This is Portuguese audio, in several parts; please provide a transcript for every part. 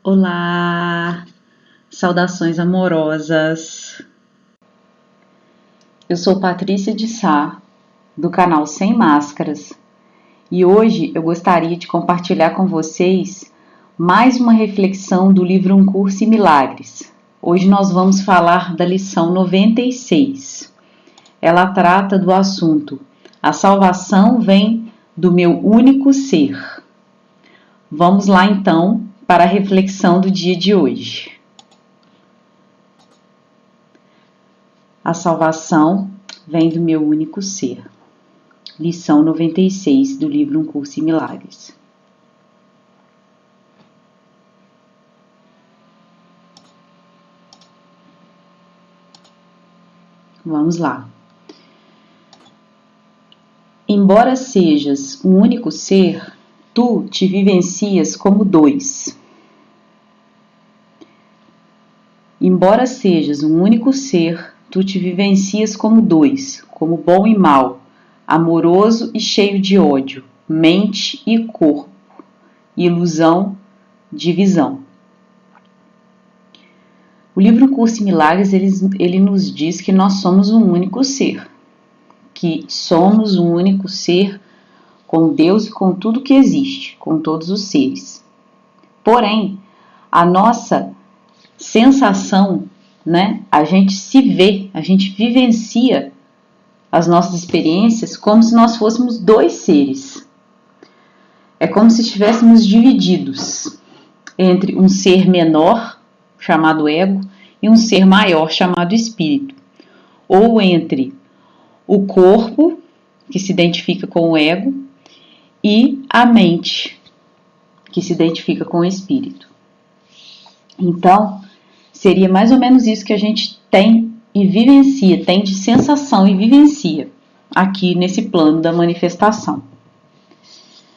Olá, saudações amorosas. Eu sou Patrícia de Sá, do canal Sem Máscaras, e hoje eu gostaria de compartilhar com vocês mais uma reflexão do livro Um Curso em Milagres. Hoje nós vamos falar da lição 96. Ela trata do assunto: a salvação vem do meu único ser. Vamos lá então para a reflexão do dia de hoje. A salvação vem do meu único ser. Lição 96 do livro Um Curso em Milagres. Vamos lá. Embora sejas um único ser, tu te vivencias como dois. Embora sejas um único ser, tu te vivencias como dois, como bom e mal, amoroso e cheio de ódio, mente e corpo, ilusão, divisão. O livro Curso em Milagres, ele nos diz que nós somos um único ser, que somos um único ser com Deus e com tudo que existe, com todos os seres. Porém, a nossa sensação, a gente se vê, a gente vivencia as nossas experiências como se nós fôssemos dois seres. É como se estivéssemos divididos entre um ser menor, chamado ego, e um ser maior, chamado espírito. Ou entre o corpo, que se identifica com o ego, e a mente, que se identifica com o espírito. Então, seria mais ou menos isso que a gente tem e vivencia, tem de sensação e vivencia aqui nesse plano da manifestação.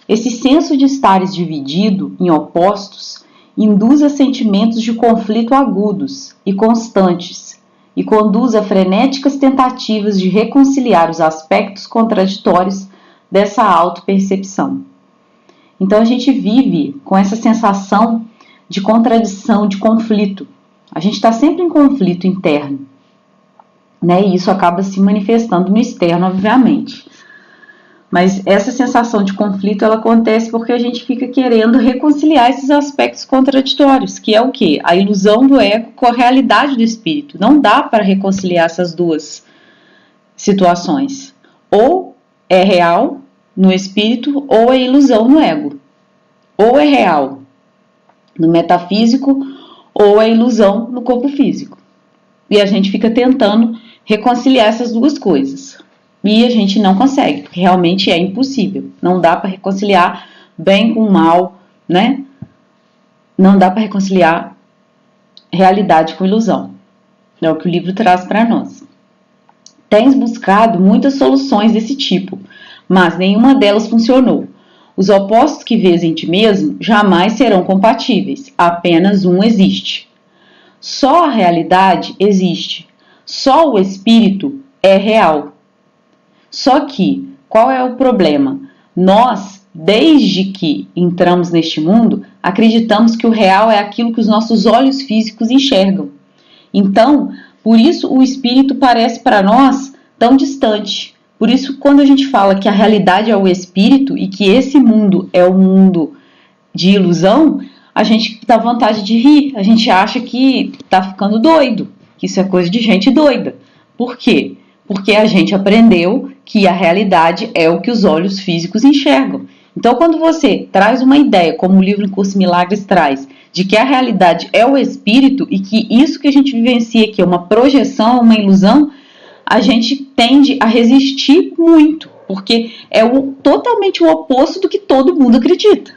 Esse senso de estares dividido em opostos induz a sentimentos de conflito agudos e constantes e conduz a frenéticas tentativas de reconciliar os aspectos contraditórios dessa autopercepção. Então a gente vive com essa sensação de contradição, de conflito. A gente está sempre em conflito interno, e isso acaba se manifestando no externo, obviamente. Mas essa sensação de conflito, ela acontece porque a gente fica querendo reconciliar esses aspectos contraditórios, que é o quê? A ilusão do ego com a realidade do espírito. Não dá para reconciliar essas duas situações. Ou é real no espírito, ou é ilusão no ego. Ou é real no metafísico, ou é ilusão no corpo físico. E a gente fica tentando reconciliar essas duas coisas. E a gente não consegue, porque realmente é impossível. Não dá para reconciliar bem com mal, Não dá para reconciliar realidade com ilusão. É o que o livro traz para nós. Tens buscado muitas soluções desse tipo, mas nenhuma delas funcionou. Os opostos que vês em ti mesmo jamais serão compatíveis, apenas um existe. Só a realidade existe, só o espírito é real. Só que, qual é o problema? Nós, desde que entramos neste mundo, acreditamos que o real é aquilo que os nossos olhos físicos enxergam. Então, por isso o espírito parece para nós tão distante. Por isso, quando a gente fala que a realidade é o espírito e que esse mundo é o mundo de ilusão, a gente dá vontade de rir, a gente acha que está ficando doido, que isso é coisa de gente doida. Por quê? Porque a gente aprendeu que a realidade é o que os olhos físicos enxergam. Então, quando você traz uma ideia, como o livro Um Curso em Milagres traz, de que a realidade é o espírito e que isso que a gente vivencia aqui é uma projeção, uma ilusão, a gente tende a resistir muito, porque é totalmente o oposto do que todo mundo acredita.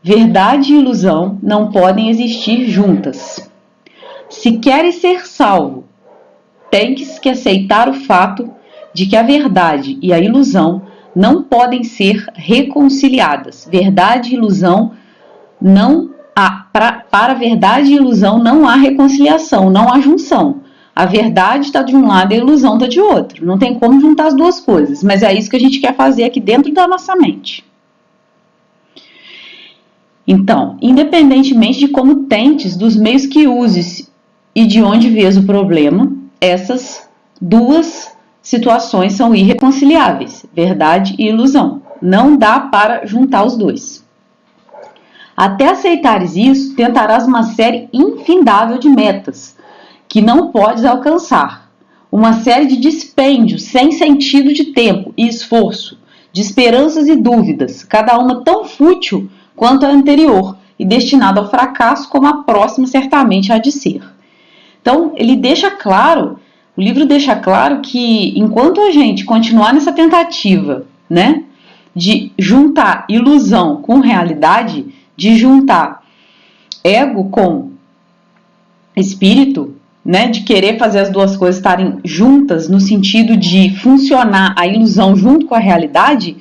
Verdade e ilusão não podem existir juntas. Se queres ser salvo, tens que aceitar o fato de que a verdade e a ilusão não podem ser reconciliadas. Verdade e ilusão não há, para verdade e ilusão não há reconciliação, não há junção. A verdade está de um lado e a ilusão está de outro. Não tem como juntar as duas coisas, mas é isso que a gente quer fazer aqui dentro da nossa mente. Então, independentemente de como tentes, dos meios que uses e de onde vês o problema, essas duas situações são irreconciliáveis, verdade e ilusão. Não dá para juntar os dois. Até aceitares isso, tentarás uma série infindável de metas que não podes alcançar. Uma série de dispêndios sem sentido de tempo e esforço, de esperanças e dúvidas, cada uma tão fútil quanto a anterior e destinada ao fracasso como a próxima certamente há de ser. Então, ele deixa claro, o livro deixa claro que enquanto a gente continuar nessa tentativa, né, de juntar ilusão com realidade, de juntar ego com espírito, né, de querer fazer as duas coisas estarem juntas no sentido de funcionar a ilusão junto com a realidade,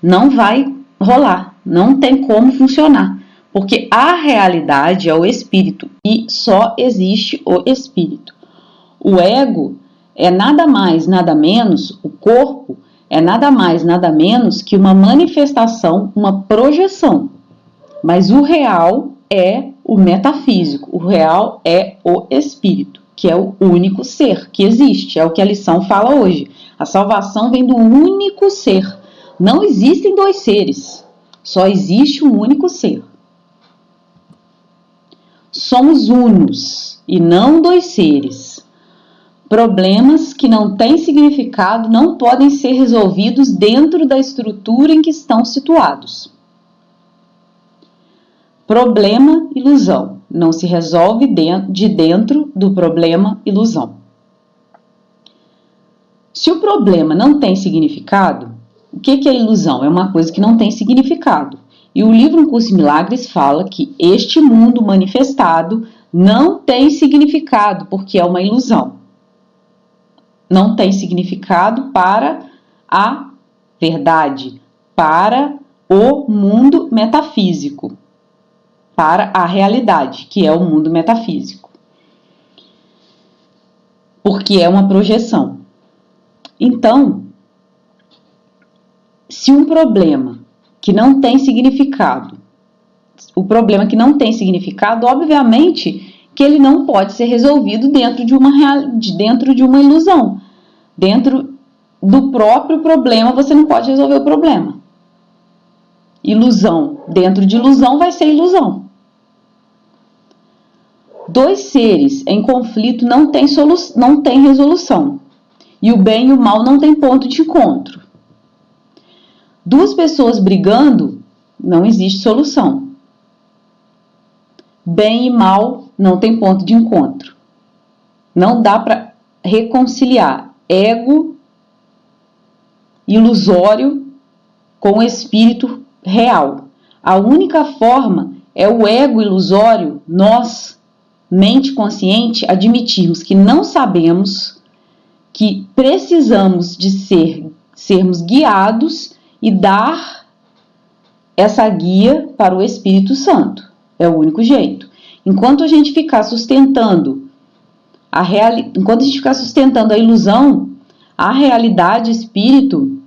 não vai rolar, não tem como funcionar, porque a realidade é o espírito e só existe o espírito. O ego é nada mais, nada menos, o corpo é nada mais, nada menos que uma manifestação, uma projeção. Mas o real é o metafísico, o real é o espírito, que é o único ser que existe, é o que a lição fala hoje. A salvação vem do único ser. Não existem dois seres, só existe um único ser. Somos unos e não dois seres. Problemas que não têm significado não podem ser resolvidos dentro da estrutura em que estão situados. Problema, ilusão. Não se resolve de dentro do problema, ilusão. Se o problema não tem significado, o que é ilusão? É uma coisa que não tem significado. E o livro Um Curso em Milagres fala que este mundo manifestado não tem significado, porque é uma ilusão. Não tem significado para a verdade, para o mundo metafísico, para a realidade, que é o mundo metafísico. Porque é uma projeção. Então, se um problema que não tem significado, obviamente que ele não pode ser resolvido dentro de uma ilusão. Dentro do próprio problema, você não pode resolver o problema. Ilusão dentro de ilusão vai ser ilusão. Dois seres em conflito não tem resolução. E o bem e o mal não tem ponto de encontro. Duas pessoas brigando, não existe solução. Bem e mal não tem ponto de encontro. Não dá para reconciliar ego ilusório com o espírito real. A única forma é o ego ilusório, nós, mente consciente, admitirmos que não sabemos, que precisamos de sermos guiados e dar essa guia para o Espírito Santo. É o único jeito. Enquanto a gente ficar sustentando a ilusão, a realidade espírito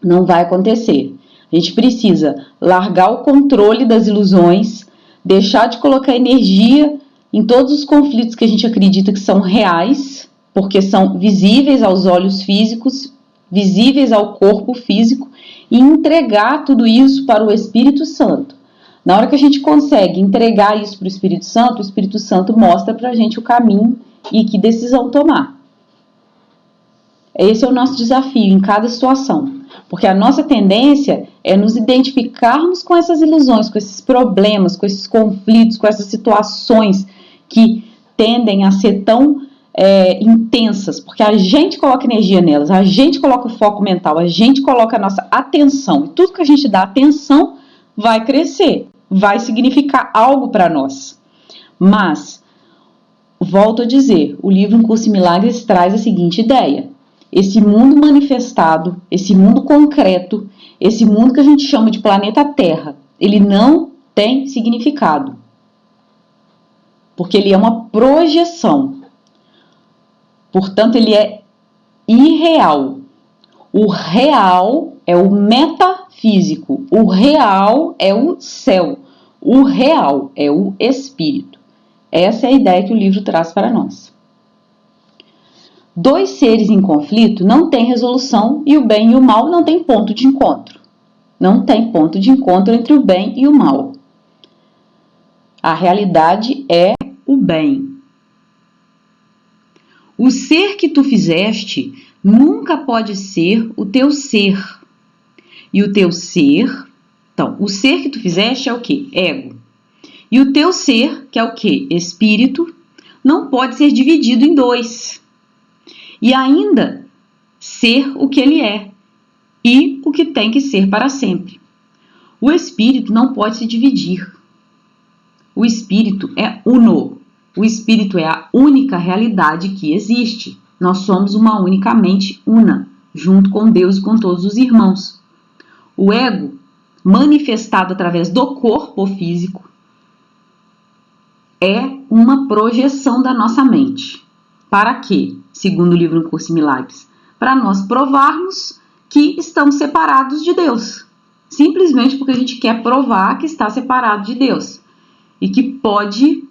não vai acontecer. A gente precisa largar o controle das ilusões, deixar de colocar energia em todos os conflitos que a gente acredita que são reais, porque são visíveis aos olhos físicos, visíveis ao corpo físico, e entregar tudo isso para o Espírito Santo. Na hora que a gente consegue entregar isso para o Espírito Santo mostra para a gente o caminho e que decisão tomar. Esse é o nosso desafio em cada situação, porque a nossa tendência é nos identificarmos com essas ilusões, com esses problemas, com esses conflitos, com essas situações que tendem a ser tão intensas, porque a gente coloca energia nelas, a gente coloca o foco mental, a gente coloca a nossa atenção, e tudo que a gente dá atenção vai crescer, vai significar algo para nós. Mas, volto a dizer, o livro Um Curso em Milagres traz a seguinte ideia: esse mundo manifestado, esse mundo concreto, esse mundo que a gente chama de planeta Terra, ele não tem significado, porque ele é uma projeção. Portanto, ele é irreal. O real é o metafísico. O real é o céu. o real, é o espírito. Essa é a ideia que o livro traz para nós. Dois seres em conflito não têm resolução e o bem e o mal não têm ponto de encontro. Não tem ponto de encontro entre o bem e o mal. A realidade é o bem. O ser que tu fizeste nunca pode ser o teu ser. E o teu ser... Então, o ser que tu fizeste é o quê? Ego. E o teu ser, que é o quê? Espírito, não pode ser dividido em dois. E ainda ser o que ele é e o que tem que ser para sempre. O espírito não pode se dividir. O espírito é uno. O espírito é a única realidade que existe. Nós somos uma única mente una, junto com Deus e com todos os irmãos. O ego, manifestado através do corpo físico, é uma projeção da nossa mente. Para quê? Segundo o livro Um Curso em Milagres. Para nós provarmos que estamos separados de Deus. Simplesmente porque a gente quer provar que está separado de Deus. E que pode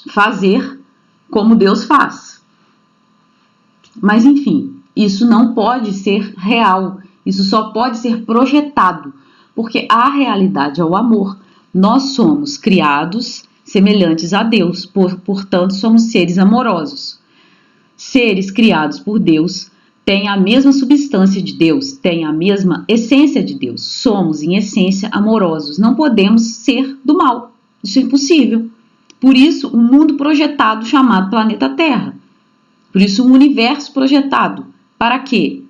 fazer como Deus faz. Mas enfim, isso não pode ser real. Isso só pode ser projetado. Porque a realidade é o amor. Nós somos criados semelhantes a Deus, portanto somos seres amorosos. Seres criados por Deus têm a mesma substância de Deus, têm a mesma essência de Deus. Somos, em essência, amorosos. Não podemos ser do mal. Isso é impossível. Por isso, um mundo projetado chamado planeta Terra. Por isso, um universo projetado. Para quê?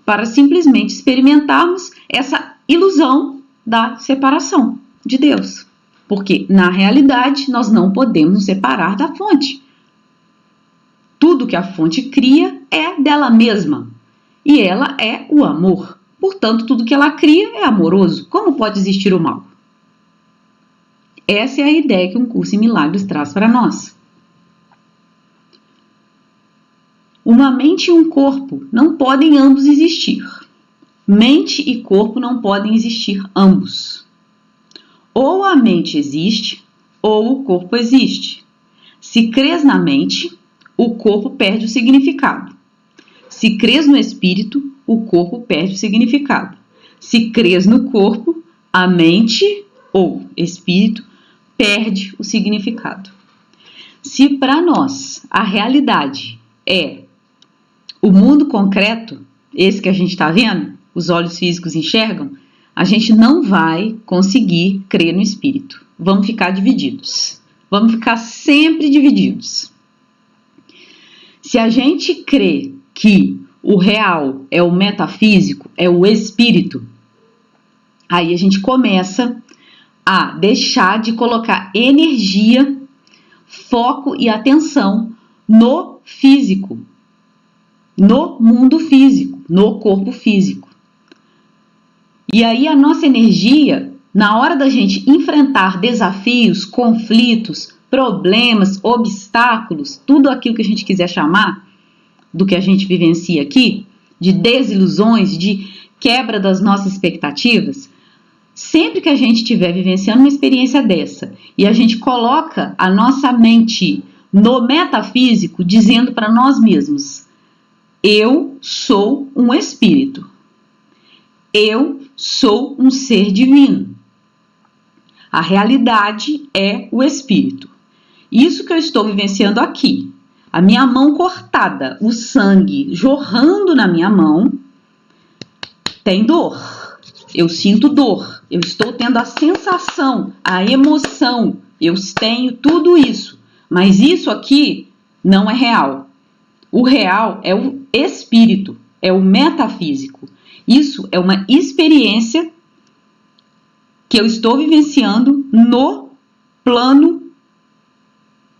Para simplesmente experimentarmos essa ilusão da separação de Deus. Porque, na realidade, nós não podemos nos separar da fonte. Tudo que a fonte cria é dela mesma. E ela é o amor. Portanto, tudo que ela cria é amoroso. Como pode existir o mal? Essa é a ideia que Um Curso em Milagres traz para nós. Uma mente e um corpo não podem ambos existir. Mente e corpo não podem existir ambos. Ou a mente existe, ou o corpo existe. Se crês na mente, o corpo perde o significado. Se crês no espírito, o corpo perde o significado. Se crês no corpo, a mente ou espírito perde o significado. Se para nós a realidade é o mundo concreto, esse que a gente está vendo, os olhos físicos enxergam, a gente não vai conseguir crer no espírito. Vamos ficar divididos. Vamos ficar sempre divididos. Se a gente crê que o real é o metafísico, é o espírito, aí a gente começa a deixar de colocar energia, foco e atenção no físico, no mundo físico, no corpo físico. E aí a nossa energia, na hora da gente enfrentar desafios, conflitos, problemas, obstáculos, tudo aquilo que a gente quiser chamar do que a gente vivencia aqui, de desilusões, de quebra das nossas expectativas, sempre que a gente estiver vivenciando uma experiência dessa e a gente coloca a nossa mente no metafísico, dizendo para nós mesmos: eu sou um espírito, eu sou um ser divino, a realidade é o espírito. Isso que eu estou vivenciando aqui, a minha mão cortada, o sangue jorrando na minha mão, tem dor. Eu sinto dor, eu estou tendo a sensação, a emoção, eu tenho tudo isso. Mas isso aqui não é real. O real é o espírito, é o metafísico. Isso é uma experiência que eu estou vivenciando no plano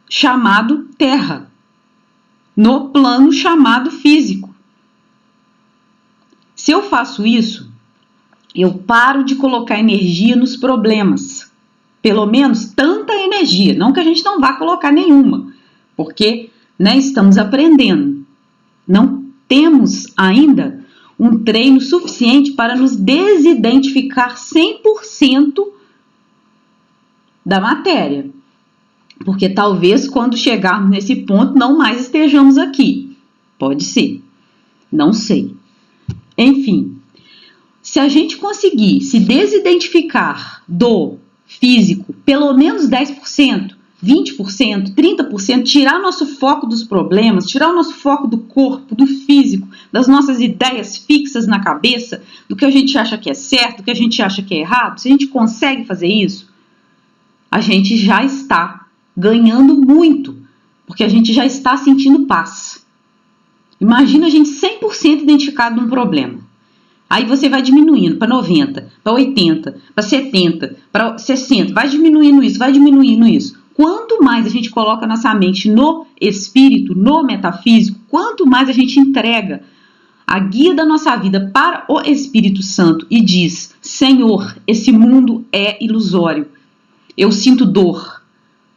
chamado Terra, no plano chamado físico. Se eu faço isso, eu paro de colocar energia nos problemas. Pelo menos tanta energia, não que a gente não vá colocar nenhuma, porque estamos aprendendo. Não temos ainda um treino suficiente para nos desidentificar 100% da matéria. Porque talvez quando chegarmos nesse ponto não mais estejamos aqui. Pode ser. Não sei. Enfim, se a gente conseguir se desidentificar do físico, pelo menos 10%, 20%, 30%, tirar nosso foco dos problemas, tirar o nosso foco do corpo, do físico, das nossas ideias fixas na cabeça, do que a gente acha que é certo, do que a gente acha que é errado, se a gente consegue fazer isso, a gente já está ganhando muito, porque a gente já está sentindo paz. Imagina a gente 100% identificado num problema. Aí você vai diminuindo para 90, para 80, para 70, para 60, vai diminuindo isso. Quanto mais a gente coloca nossa mente no espírito, no metafísico, quanto mais a gente entrega a guia da nossa vida para o Espírito Santo e diz: Senhor, esse mundo é ilusório, eu sinto dor,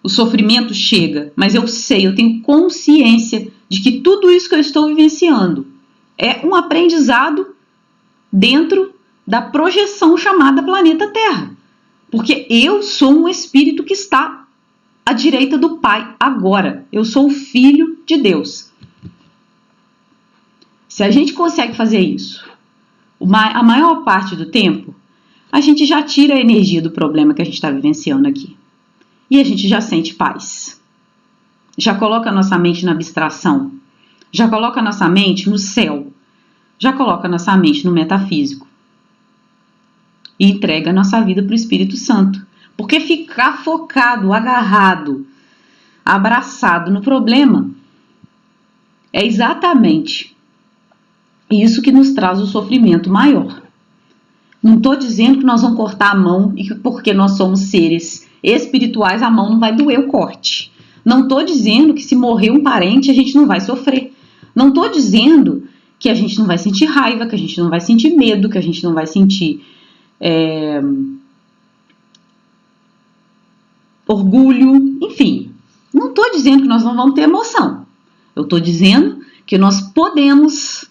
o sofrimento chega, mas eu sei, eu tenho consciência de que tudo isso que eu estou vivenciando é um aprendizado dentro da projeção chamada planeta Terra, porque eu sou um espírito que está à direita do Pai agora, eu sou o Filho de Deus. Se a gente consegue fazer isso, a maior parte do tempo, a gente já tira a energia do problema que a gente está vivenciando aqui. E a gente já sente paz. Já coloca a nossa mente na abstração. Já coloca a nossa mente no céu. Já coloca a nossa mente no metafísico. E entrega a nossa vida para o Espírito Santo. Porque ficar focado, agarrado, abraçado no problema é exatamente isso que nos traz o sofrimento maior. Não estou dizendo que nós vamos cortar a mão e que porque nós somos seres espirituais a mão não vai doer o corte. Não estou dizendo que se morrer um parente a gente não vai sofrer. Não estou dizendo que a gente não vai sentir raiva, que a gente não vai sentir medo, que a gente não vai sentir orgulho, enfim. Não estou dizendo que nós não vamos ter emoção. Eu estou dizendo que nós podemos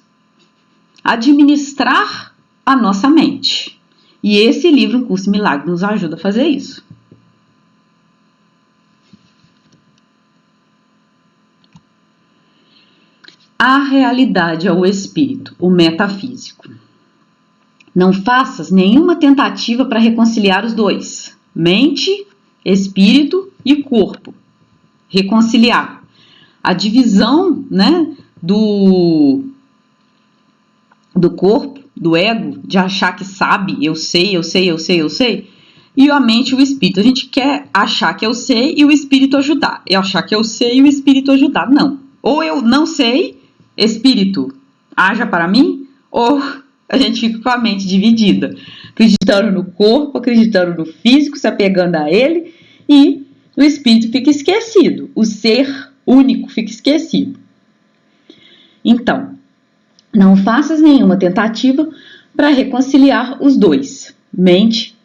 administrar a nossa mente. E esse livro, Um Curso em Milagres, nos ajuda a fazer isso. A realidade é o espírito, o metafísico. Não faças nenhuma tentativa para reconciliar os dois. Mente, espírito e corpo. Reconciliar. A divisão, né, do corpo, do ego, de achar que sabe, eu sei. E a mente e o espírito. A gente quer achar que eu sei e o espírito ajudar. É achar que eu sei e o espírito ajudar. Não. Ou eu não sei, espírito, haja para mim, ou a gente fica com a mente dividida, acreditando no corpo, acreditando no físico, se apegando a ele, e o espírito fica esquecido, o ser único fica esquecido. Então, não faças nenhuma tentativa para reconciliar os dois, mente,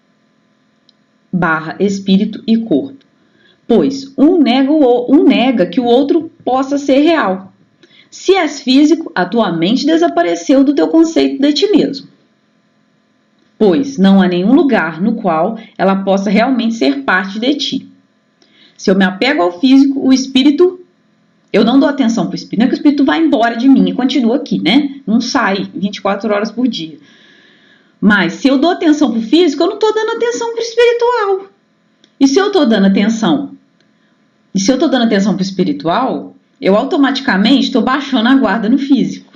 espírito e corpo, pois um nega que o outro possa ser real. Se és físico, a tua mente desapareceu do teu conceito de ti mesmo, pois não há nenhum lugar no qual ela possa realmente ser parte de ti. Se eu me apego ao físico, o espírito, eu não dou atenção para o espírito, não é que o espírito vai embora de mim e continua aqui, né? Não sai 24 horas por dia. Mas se eu dou atenção para o físico, eu não estou dando atenção para o espiritual. E se eu estou dando atenção para o espiritual, eu automaticamente estou baixando a guarda no físico.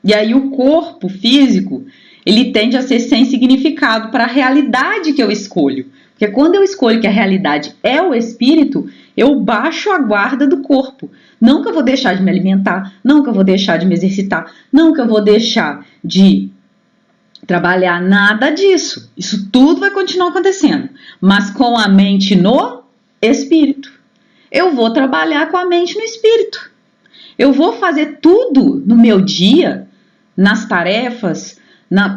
E aí o corpo físico, ele tende a ser sem significado para a realidade que eu escolho. Porque quando eu escolho que a realidade é o espírito, eu baixo a guarda do corpo. Não que eu vou deixar de me alimentar, não que eu vou deixar de me exercitar, não que eu vou deixar de trabalhar, nada disso. Isso tudo vai continuar acontecendo, mas com a mente no espírito. Eu vou trabalhar com a mente no espírito. Eu vou fazer tudo no meu dia, nas tarefas,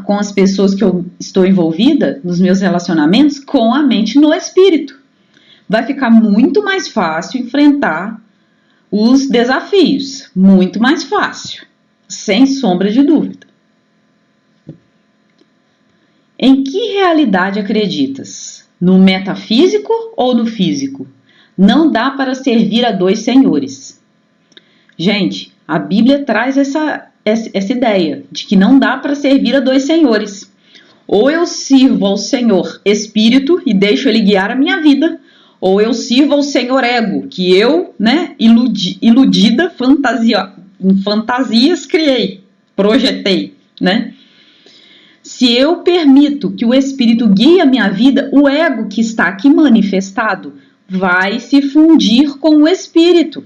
com as pessoas que eu estou envolvida, nos meus relacionamentos, com a mente no espírito. Vai ficar muito mais fácil enfrentar os desafios. Muito mais fácil, sem sombra de dúvida. Em que realidade acreditas? No metafísico ou no físico? Não dá para servir a dois senhores. Gente, a Bíblia traz essa ideia de que não dá para servir a dois senhores. Ou eu sirvo ao Senhor Espírito e deixo Ele guiar a minha vida, ou eu sirvo ao Senhor Ego, que eu, iludida, em fantasias criei, projetei, Se eu permito que o Espírito guie a minha vida, o ego que está aqui manifestado vai se fundir com o Espírito.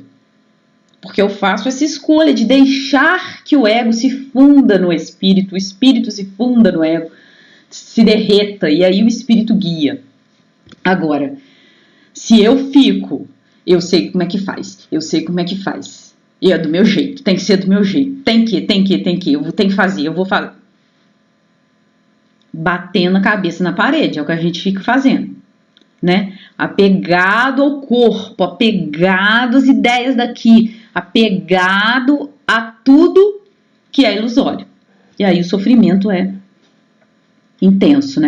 Porque eu faço essa escolha de deixar que o ego se funda no Espírito, o Espírito se funda no ego, se derreta, e aí o Espírito guia. Agora, se eu fico, eu sei como é que faz, e é do meu jeito, tem que ser do meu jeito, tem que, eu tenho que fazer, eu vou fazer. Batendo a cabeça na parede, é o que a gente fica fazendo, Apegado ao corpo, apegado às ideias daqui, apegado a tudo que é ilusório. E aí o sofrimento é intenso,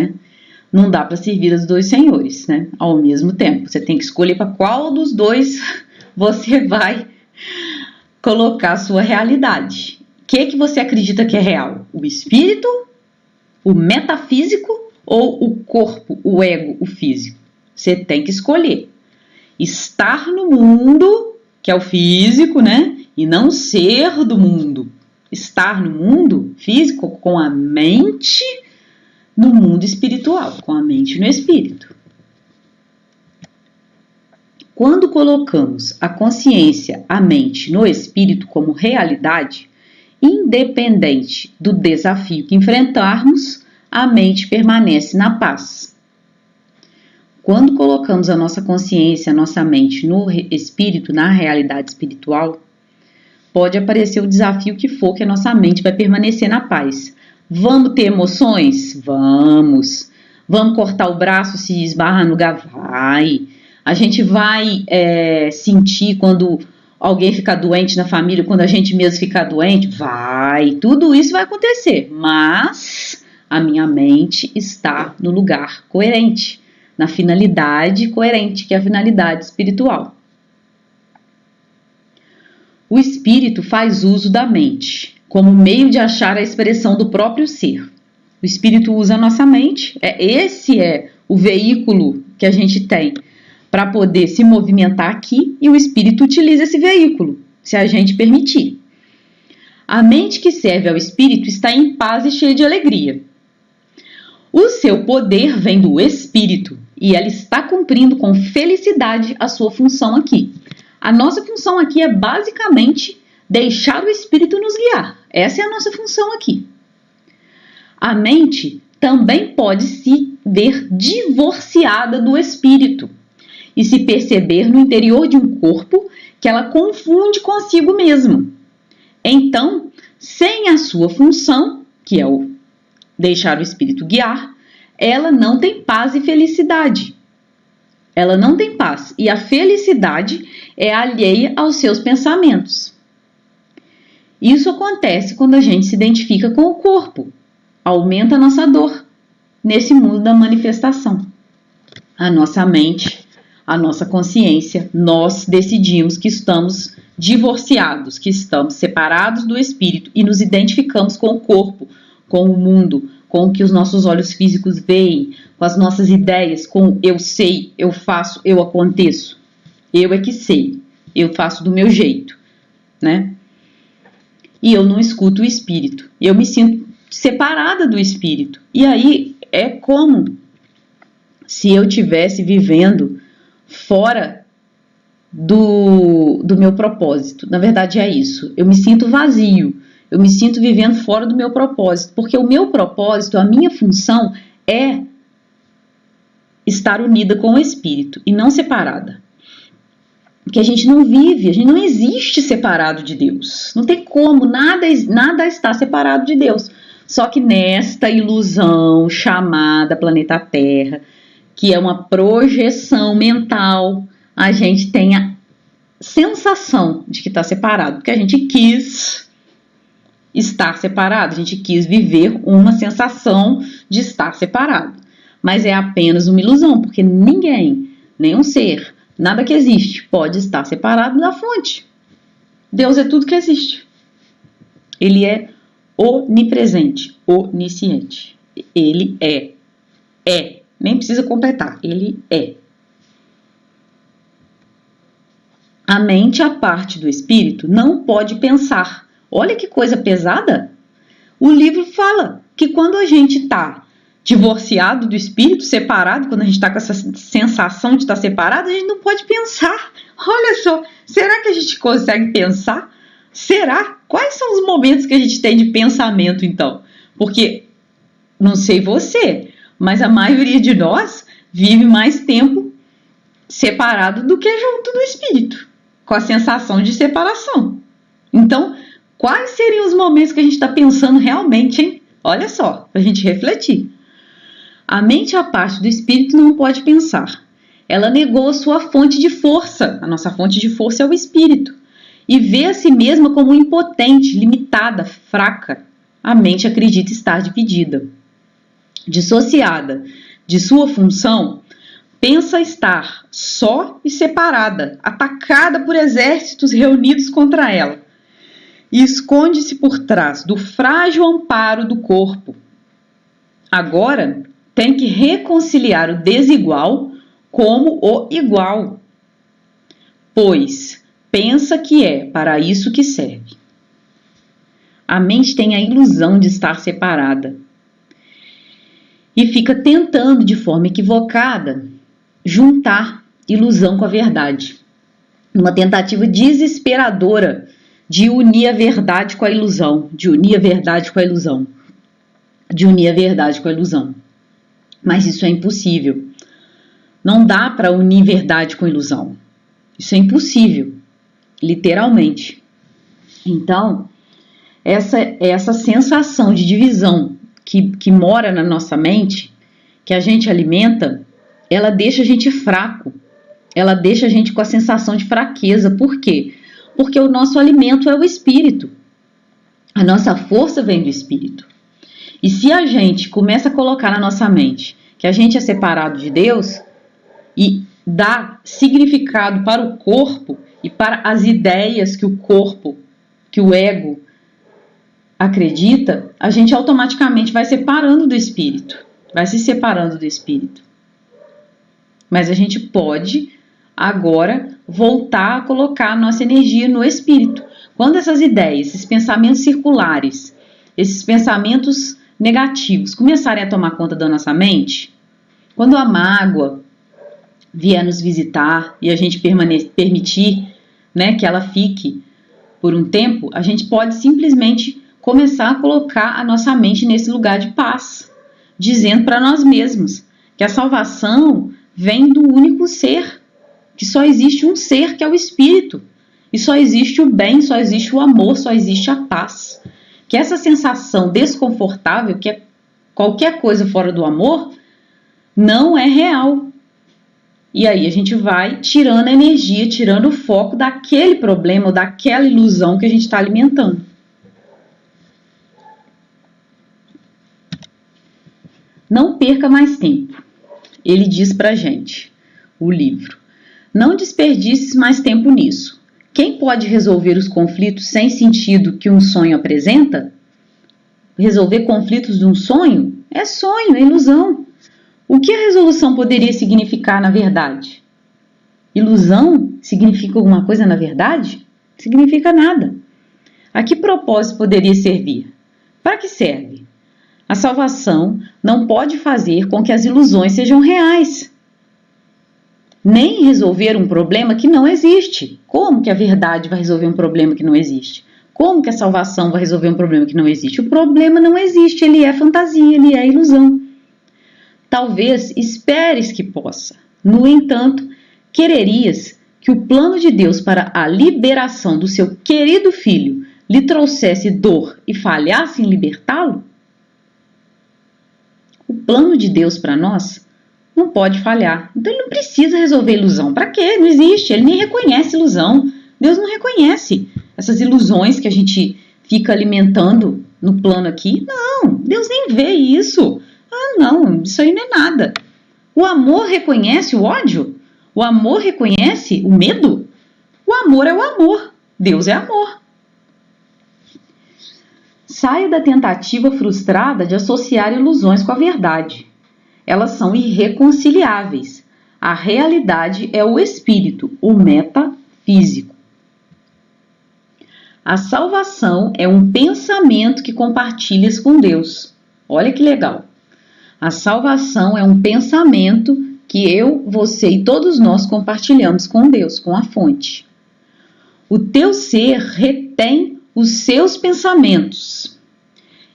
Não dá para servir os dois senhores, ao mesmo tempo. Você tem que escolher para qual dos dois você vai colocar a sua realidade. O que você acredita que é real? O espírito, o metafísico ou o corpo, o ego, o físico? Você tem que escolher. Estar no mundo, que é o físico, e não ser do mundo. Estar no mundo físico com a mente no mundo espiritual, com a mente no espírito. Quando colocamos a consciência, a mente no espírito como realidade, independente do desafio que enfrentarmos, a mente permanece na paz. Quando colocamos a nossa consciência, a nossa mente no espírito, na realidade espiritual, pode aparecer o desafio que for, que a nossa mente vai permanecer na paz. Vamos ter emoções? Vamos. Vamos cortar o braço se esbarra no lugar? Vai. A gente vai sentir quando alguém ficar doente na família, quando a gente mesmo ficar doente? Vai. Tudo isso vai acontecer, mas a minha mente está no lugar coerente, na finalidade coerente, que é a finalidade espiritual. O espírito faz uso da mente como meio de achar a expressão do próprio ser. O espírito usa a nossa mente, esse é o veículo que a gente tem para poder se movimentar aqui, e o espírito utiliza esse veículo, se a gente permitir. A mente que serve ao espírito está em paz e cheia de alegria. O seu poder vem do espírito e ela está cumprindo com felicidade a sua função aqui. A nossa função aqui é basicamente deixar o espírito nos guiar. Essa é a nossa função aqui. A mente também pode se ver divorciada do espírito e se perceber no interior de um corpo que ela confunde consigo mesma. Então, sem a sua função, que é o deixar o espírito guiar, ela não tem paz e felicidade. Ela não tem paz e a felicidade é alheia aos seus pensamentos. Isso acontece quando a gente se identifica com o corpo, aumenta a nossa dor nesse mundo da manifestação. A nossa mente, a nossa consciência, nós decidimos que estamos divorciados, que estamos separados do espírito e nos identificamos com o corpo, com o mundo, com o que os nossos olhos físicos veem, com as nossas ideias, com eu sei, eu faço, eu aconteço. Eu é que sei, eu faço do meu jeito, E eu não escuto o espírito. Eu me sinto separada do espírito. E aí é como se eu estivesse vivendo fora do meu propósito. Na verdade é isso. Eu me sinto vazio. Eu me sinto vivendo fora do meu propósito. Porque o meu propósito, a minha função é estar unida com o espírito e não separada. Porque a gente não vive, a gente não existe separado de Deus. Não tem como, nada está separado de Deus. Só que nesta ilusão chamada planeta Terra, que é uma projeção mental, a gente tem a sensação de que está separado, porque a gente quis estar separado, a gente quis viver uma sensação de estar separado. mas é apenas uma ilusão, porque ninguém, nenhum ser, nada que existe pode estar separado da fonte. Deus é tudo que existe. Ele é onipresente, onisciente. Ele é. Nem precisa completar. Ele é. A mente, a parte do espírito, não pode pensar. Olha que coisa pesada. O livro fala que quando a gente está divorciado do espírito, separado, quando a gente está com essa sensação de estar separado, a gente não pode pensar. Olha só, será que a gente consegue pensar? Será? Quais são os momentos que a gente tem de pensamento, então? Porque, não sei você, mas a maioria de nós vive mais tempo separado do que junto do espírito, com a sensação de separação. Então, quais seriam os momentos que a gente está pensando realmente, hein? Olha só, para a gente refletir. A mente, a parte do espírito, não pode pensar. Ela negou a sua fonte de força. A nossa fonte de força é o espírito. E vê a si mesma como impotente, limitada, fraca. A mente acredita estar dividida. Dissociada de sua função, pensa estar só e separada, atacada por exércitos reunidos contra ela. E esconde-se por trás do frágil amparo do corpo. Agora, tem que reconciliar o desigual como o igual, pois pensa que é para isso que serve. A mente tem a ilusão de estar separada e fica tentando, de forma equivocada, juntar ilusão com a verdade. Uma tentativa desesperadora de unir a verdade com a ilusão, de unir a verdade com a ilusão, de unir a verdade com a ilusão. Mas isso é impossível. Não dá para unir verdade com ilusão. Isso é impossível, literalmente. Então, essa sensação de divisão que mora na nossa mente, que a gente alimenta, ela deixa a gente fraco. Ela deixa a gente com a sensação de fraqueza. Por quê? Porque o nosso alimento é o espírito. A nossa força vem do espírito. E se a gente começa a colocar na nossa mente que a gente é separado de Deus e dá significado para o corpo e para as ideias que o corpo, que o ego acredita, a gente automaticamente vai separando do espírito, vai se separando do espírito. Mas a gente pode agora voltar a colocar a nossa energia no espírito. Quando essas ideias, esses pensamentos circulares, esses pensamentos negativos começarem a tomar conta da nossa mente, quando a mágoa vier nos visitar e a gente permitir, né, que ela fique por um tempo, a gente pode simplesmente começar a colocar a nossa mente nesse lugar de paz, dizendo para nós mesmos que a salvação vem do único ser, que só existe um ser, que é o Espírito, e só existe o bem, só existe o amor, só existe a paz. Que essa sensação desconfortável, que é qualquer coisa fora do amor, não é real. E aí a gente vai tirando a energia, tirando o foco daquele problema ou daquela ilusão que a gente está alimentando. Não perca mais tempo. Ele diz pra gente, o livro. Não desperdices mais tempo nisso. Quem pode resolver os conflitos sem sentido que um sonho apresenta? Resolver conflitos de um sonho? É sonho, é ilusão. O que a resolução poderia significar na verdade? Ilusão significa alguma coisa na verdade? Significa nada. A que propósito poderia servir? Para que serve? A salvação não pode fazer com que as ilusões sejam reais. Nem resolver um problema que não existe. Como que a verdade vai resolver um problema que não existe? Como que a salvação vai resolver um problema que não existe? O problema não existe, ele é fantasia, ele é ilusão. Talvez esperes que possa. No entanto, quererias que o plano de Deus para a liberação do seu querido filho lhe trouxesse dor e falhasse em libertá-lo? O plano de Deus para nós não pode falhar. Então ele não precisa resolver ilusão. Para quê? Não existe. Ele nem reconhece ilusão. Deus não reconhece essas ilusões que a gente fica alimentando no plano aqui. Não, Deus nem vê isso. Ah, não, isso aí não é nada. O amor reconhece o ódio? O amor reconhece o medo? O amor é o amor. Deus é amor. Saia da tentativa frustrada de associar ilusões com a verdade. Elas são irreconciliáveis. A realidade é o espírito, o metafísico. A salvação é um pensamento que compartilhas com Deus. Olha que legal. A salvação é um pensamento que eu, você e todos nós compartilhamos com Deus, com a fonte. O teu ser retém os seus pensamentos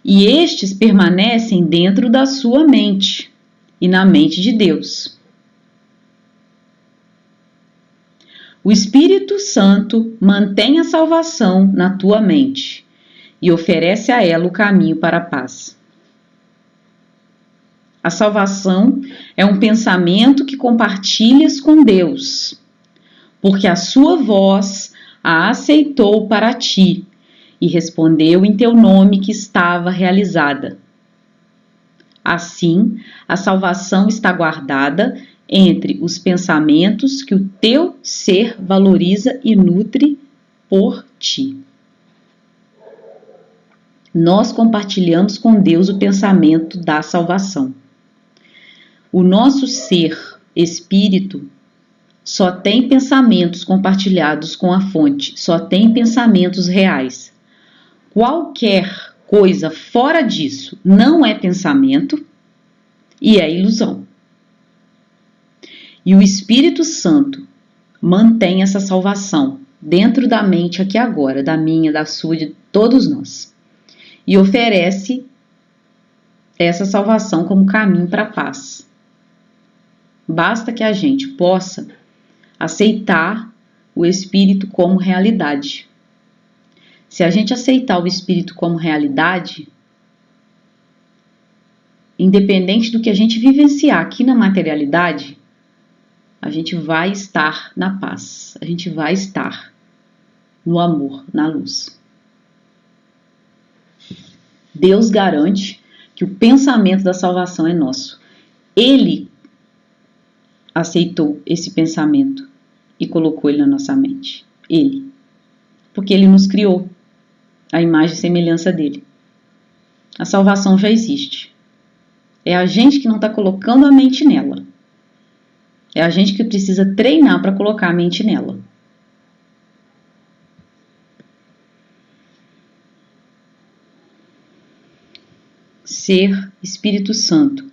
e estes permanecem dentro da sua mente e na mente de Deus. O Espírito Santo mantém a salvação na tua mente e oferece a ela o caminho para a paz. A salvação é um pensamento que compartilhas com Deus, porque a sua voz a aceitou para ti e respondeu em teu nome que estava realizada. Assim, a salvação está guardada entre os pensamentos que o teu ser valoriza e nutre por ti. Nós compartilhamos com Deus o pensamento da salvação. O nosso ser, espírito, só tem pensamentos compartilhados com a fonte, só tem pensamentos reais. Qualquer coisa fora disso não é pensamento e é ilusão. E o Espírito Santo mantém essa salvação dentro da mente aqui agora, da minha, da sua, de todos nós. E oferece essa salvação como caminho para a paz. Basta que a gente possa aceitar o Espírito como realidade. Se a gente aceitar o Espírito como realidade, independente do que a gente vivenciar aqui na materialidade, a gente vai estar na paz, a gente vai estar no amor, na luz. Deus garante que o pensamento da salvação é nosso. Ele aceitou esse pensamento e colocou ele na nossa mente. Ele. Porque ele nos criou a imagem e semelhança dele. A salvação já existe. É a gente que não está colocando a mente nela. É a gente que precisa treinar para colocar a mente nela. Ser Espírito Santo,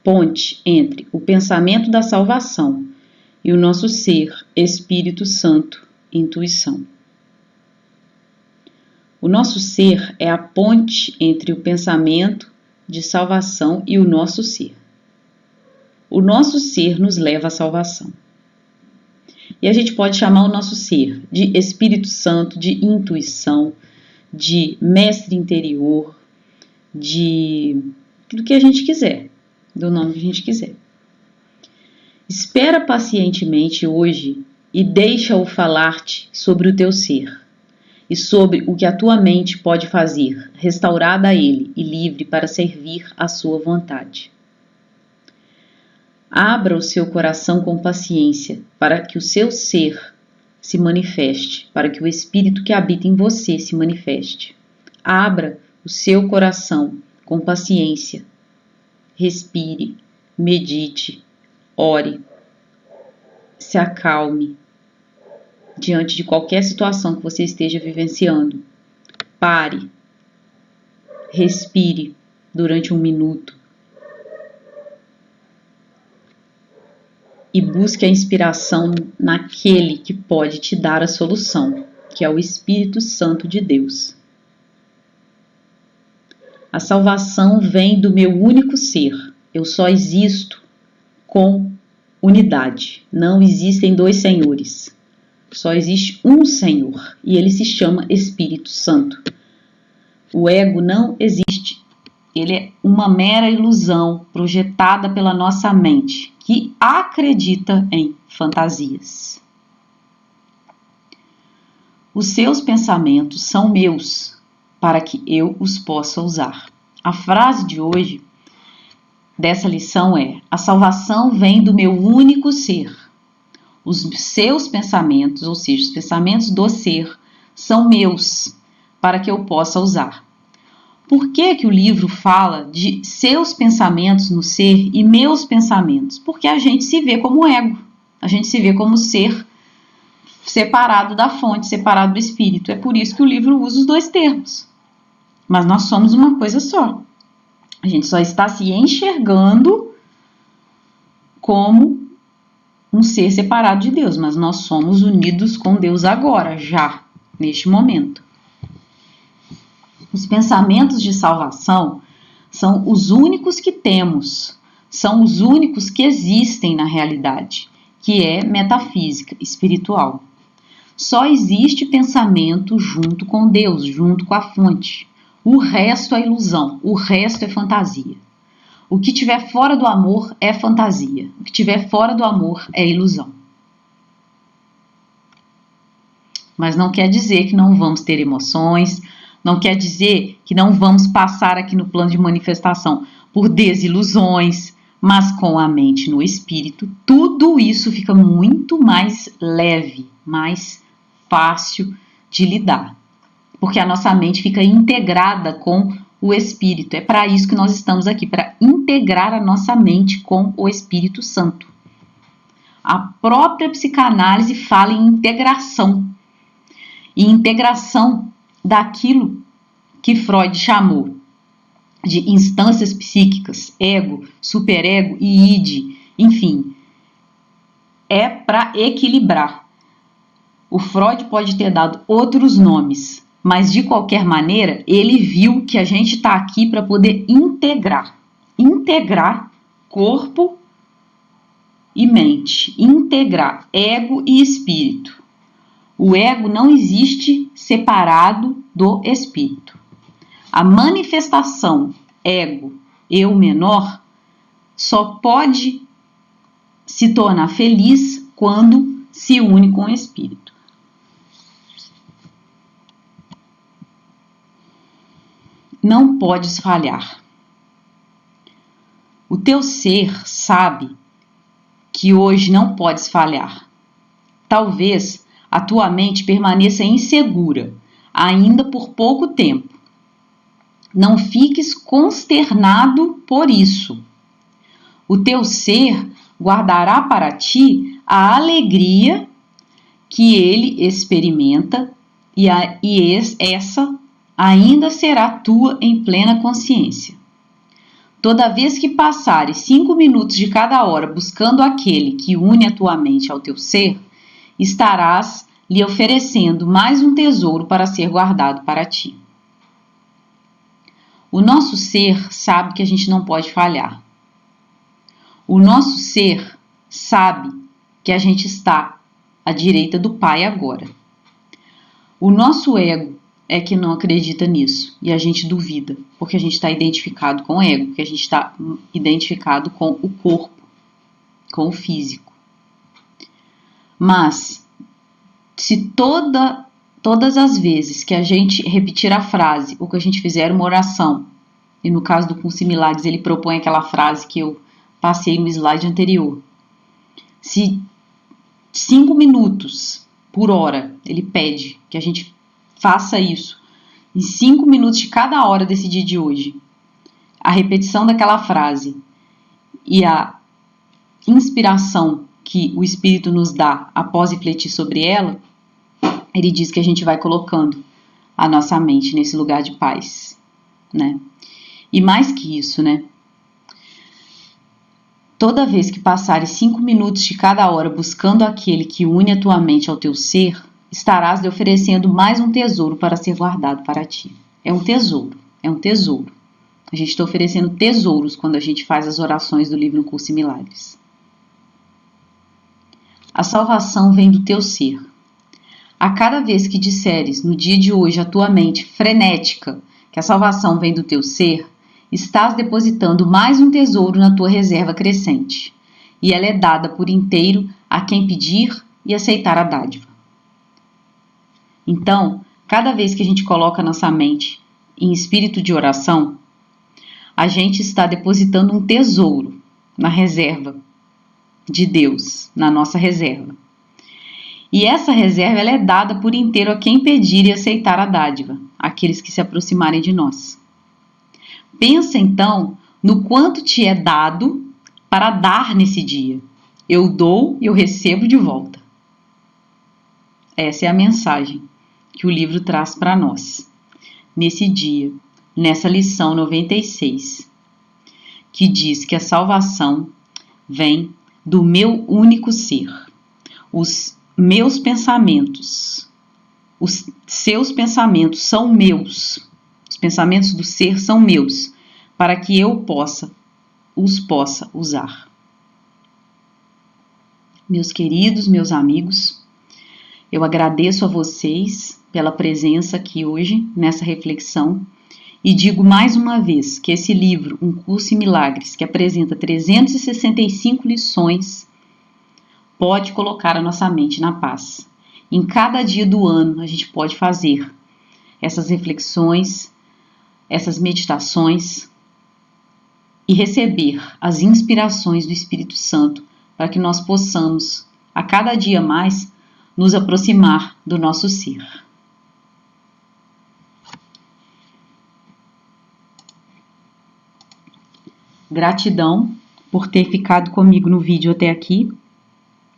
ponte entre o pensamento da salvação e o nosso ser, Espírito Santo, intuição. O nosso ser é a ponte entre o pensamento de salvação e o nosso ser. O nosso ser nos leva à salvação. E a gente pode chamar o nosso ser de Espírito Santo, de intuição, de mestre interior, do que a gente quiser, do nome que a gente quiser. Espera pacientemente hoje e deixa-o falar-te sobre o teu ser e sobre o que a tua mente pode fazer, restaurada a ele e livre para servir à sua vontade. Abra o seu coração com paciência para que o seu ser se manifeste, para que o Espírito que habita em você se manifeste. Abra o seu coração com paciência. Respire, medite, ore, se acalme diante de qualquer situação que você esteja vivenciando. Pare, respire durante 1 minuto e busque a inspiração naquele que pode te dar a solução, que é o Espírito Santo de Deus. A salvação vem do meu único ser. Eu só existo com unidade. Não existem 2 senhores. Só existe um Senhor e ele se chama Espírito Santo. O ego não existe. Ele é uma mera ilusão projetada pela nossa mente que acredita em fantasias. Os seus pensamentos são meus, para que eu os possa usar. A frase de hoje dessa lição é: a salvação vem do meu único ser. Os seus pensamentos, ou seja, os pensamentos do ser, são meus, para que eu possa usar. Por que que o livro fala de seus pensamentos no ser e meus pensamentos? Porque a gente se vê como ego, a gente se vê como ser separado da fonte, separado do espírito. É por isso que o livro usa os dois termos. Mas nós somos uma coisa só. A gente só está se enxergando como um ser separado de Deus, mas nós somos unidos com Deus agora, já, neste momento. Os pensamentos de salvação são os únicos que temos, são os únicos que existem na realidade, que é metafísica, espiritual. Só existe pensamento junto com Deus, junto com a fonte. O resto é ilusão, o resto é fantasia. O que tiver fora do amor é fantasia, o que tiver fora do amor é ilusão. Mas não quer dizer que não vamos ter emoções, não quer dizer que não vamos passar aqui no plano de manifestação por desilusões, mas com a mente no espírito, tudo isso fica muito mais leve, mais fácil de lidar, porque a nossa mente fica integrada com o Espírito. É para isso que nós estamos aqui, para integrar a nossa mente com o Espírito Santo. A própria psicanálise fala em integração, e integração daquilo que Freud chamou de instâncias psíquicas, ego, superego e id, enfim, é para equilibrar. O Freud pode ter dado outros nomes, mas de qualquer maneira ele viu que a gente está aqui para poder integrar corpo e mente, integrar ego e espírito. O ego não existe separado do espírito. A manifestação ego, eu menor, só pode se tornar feliz quando se une com o espírito. Não podes falhar. O teu ser sabe que hoje não podes falhar. Talvez a tua mente permaneça insegura, ainda por pouco tempo. Não fiques consternado por isso. O teu ser guardará para ti a alegria que ele experimenta e essa ainda será tua em plena consciência. Toda vez que passares 5 minutos de cada hora buscando aquele que une a tua mente ao teu ser, estarás lhe oferecendo mais um tesouro para ser guardado para ti. O nosso ser sabe que a gente não pode falhar. O nosso ser sabe que a gente está à direita do Pai agora. O nosso ego é que não acredita nisso e a gente duvida, porque a gente está identificado com o ego, porque a gente está identificado com o corpo, com o físico. Mas, se todas as vezes que a gente repetir a frase, ou que a gente fizer uma oração, e no caso do Curso em Milagres ele propõe aquela frase que eu passei no slide anterior, se 5 minutos por hora ele pede que a gente faça isso, em 5 minutos de cada hora desse dia de hoje, a repetição daquela frase e a inspiração que o Espírito nos dá após refletir sobre ela, ele diz que a gente vai colocando a nossa mente nesse lugar de paz, né? E mais que isso, né? Toda vez que passares 5 minutos de cada hora buscando aquele que une a tua mente ao teu ser, estarás lhe oferecendo mais um tesouro para ser guardado para ti. É um tesouro, é um tesouro. A gente está oferecendo tesouros quando a gente faz as orações do livro Curso em Milagres. A salvação vem do teu ser. A cada vez que disseres no dia de hoje a tua mente frenética que a salvação vem do teu ser, estás depositando mais um tesouro na tua reserva crescente, e ela é dada por inteiro a quem pedir e aceitar a dádiva. Então, cada vez que a gente coloca nossa mente em espírito de oração, a gente está depositando um tesouro na reserva de Deus, na nossa reserva. E essa reserva ela é dada por inteiro a quem pedir e aceitar a dádiva, aqueles que se aproximarem de nós. Pensa então no quanto te é dado para dar nesse dia. Eu dou e eu recebo de volta. Essa é a mensagem que o livro traz para nós, nesse dia, nessa lição 96, que diz que a salvação vem do meu único ser. Os meus pensamentos, os seus pensamentos são meus, os pensamentos do ser são meus, para que eu os possa usar. Meus queridos, meus amigos, eu agradeço a vocês pela presença aqui hoje, nessa reflexão, e digo mais uma vez que esse livro, Um Curso em Milagres, que apresenta 365 lições, pode colocar a nossa mente na paz. Em cada dia do ano, a gente pode fazer essas reflexões, essas meditações e receber as inspirações do Espírito Santo para que nós possamos, a cada dia mais, nos aproximar do nosso ser. Gratidão por ter ficado comigo no vídeo até aqui.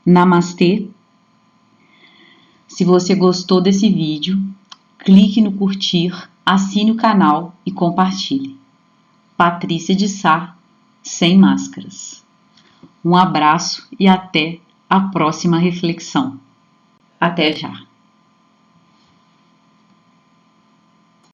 Namastê. Se você gostou desse vídeo, clique no curtir, assine o canal e compartilhe. Patrícia de Sá, sem máscaras. Um abraço e até a próxima reflexão. Até já!